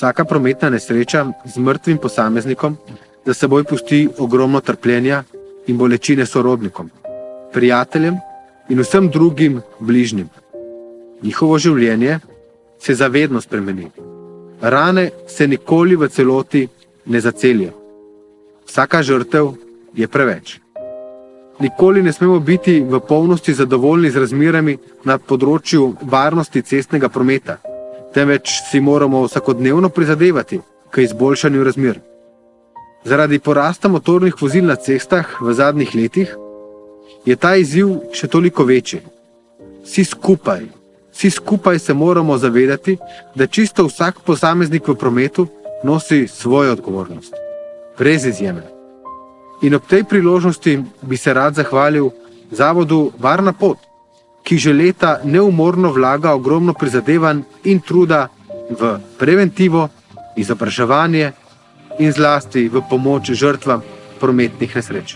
Vsaka prometna nesreča z mrtvim posameznikom za seboj pusti ogromno trpljenja in bolečine sorodnikom, prijateljem in vsem drugim bližnjim. Njihovo življenje se zavedno spremeni. Rane se nikoli v celoti ne zacelijo. Vsaka žrtev je preveč. Nikoli ne smemo biti v polnosti zadovoljni z razmerami na področju varnosti cestnega prometa, temveč si moramo vsakodnevno prizadevati k izboljšanju razmer. Zaradi porasta motornih vozil na cestah v zadnjih letih je ta izziv še toliko večji. Vsi skupaj se moramo zavedati, da čisto vsak posameznik v prometu nosi svojo odgovornost, brez izjeme. In ob tej priložnosti bi se rad zahvalil zavodu Varna pot, ki že leta neumorno vlaga ogromno prizadevanj in truda v preventivo, izobraževanje in zlasti v pomoč žrtvam prometnih nesreč.